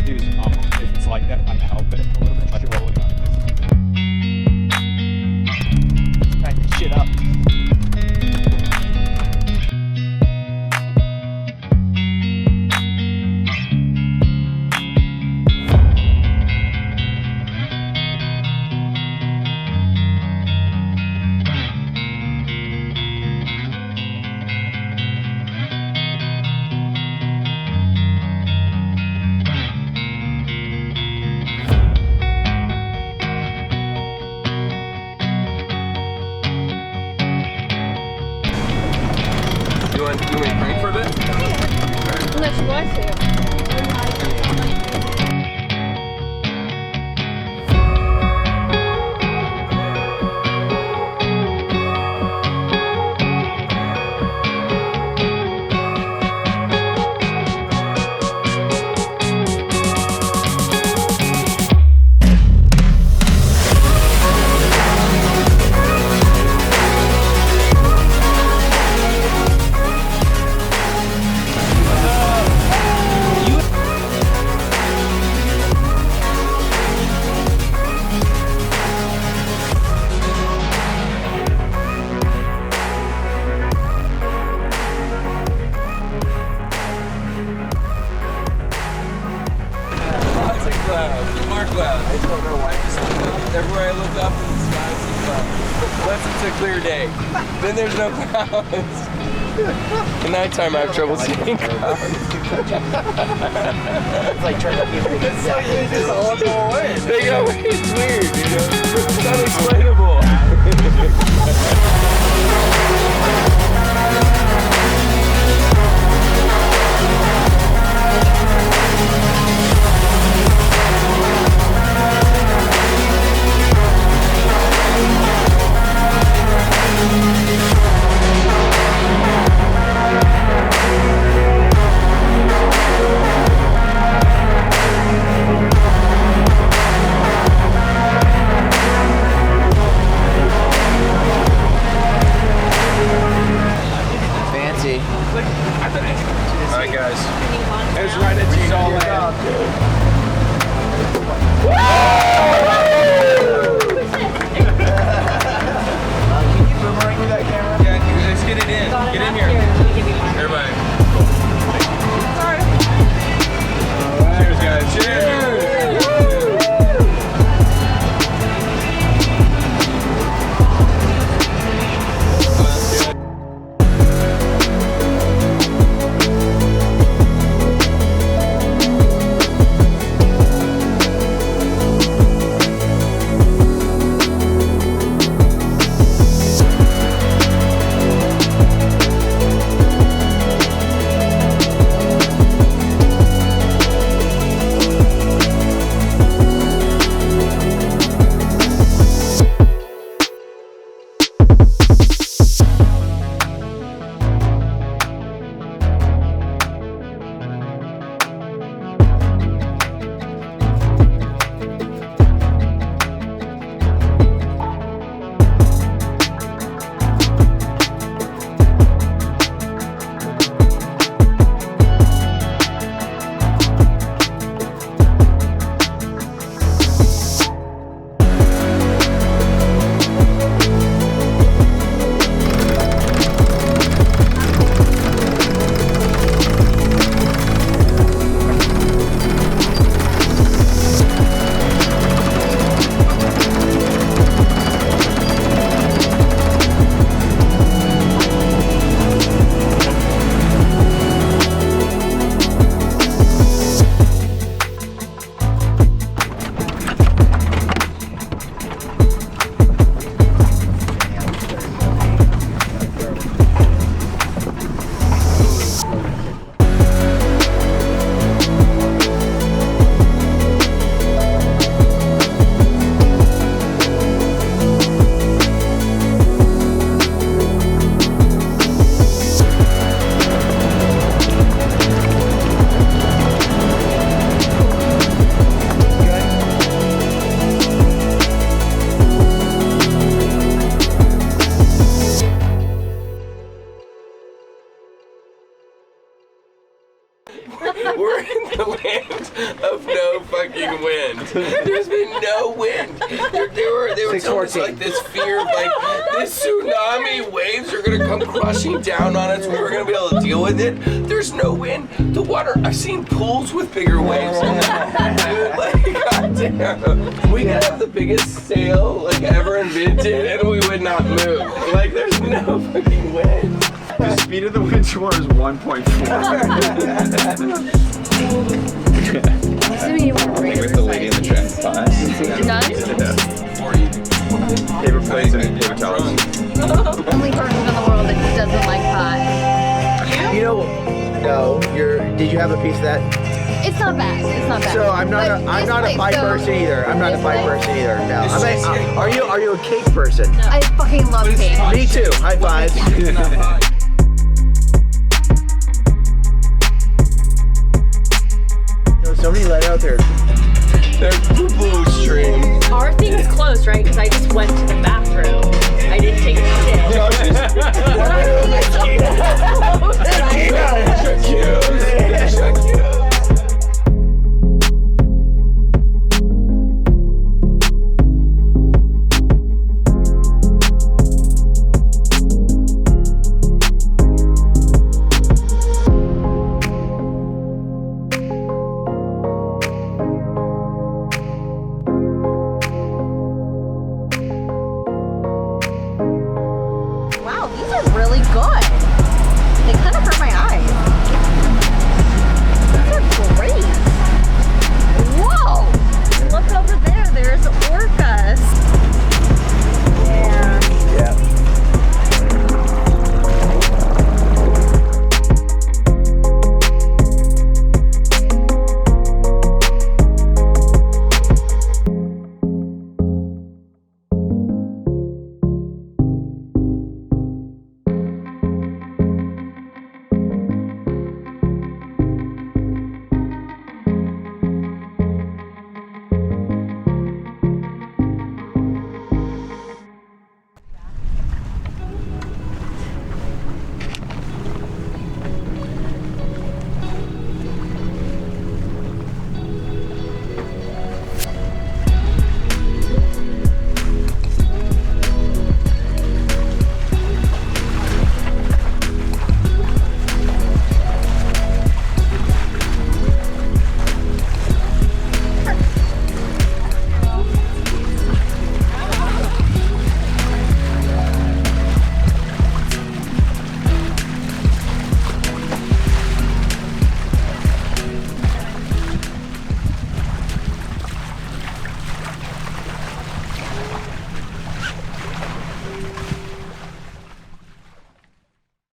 dude, if it's like that, I'm gonna help it a little bit. Like rolling on this. Tighten this shit up. You want to crank for a bit? Unless you want to. I don't know why. Everywhere I look up in the sky, I see clouds. Unless it's a clear day. Then there's no clouds. At nighttime, I have trouble seeing clouds. It's like trying to be They just all go away. They go away. It's weird, you know? It's unexplainable. There's been no wind. They were telling us like this fear of like this tsunami waves are gonna come crushing down on us. We were gonna be able to deal with it. There's no wind. The water. I've seen pools with bigger waves. Like goddamn, we could have the biggest sail like ever invented, and we would not move. Like there's no fucking wind. The speed of the wind shore is 1.4. Assuming you want to bring With the lady in the track class. You're done? Paper plates and paper towels. Only person in the world that doesn't like pie. You know, no. Did you have a piece of that? It's not bad. It's not bad. So I'm not a pie person either. I'm not a pie person either. No. Are you a cake person? No. I fucking love cake. Me too. High five. Somebody let out there. There's poo-poo stream. Our thing is closed, right? Because I just went to the bathroom. I didn't take a shit. Wow, these are really good. They kind of hurt my eyes. These are great. Whoa! Look over there. There's orcas. Yeah. Yeah.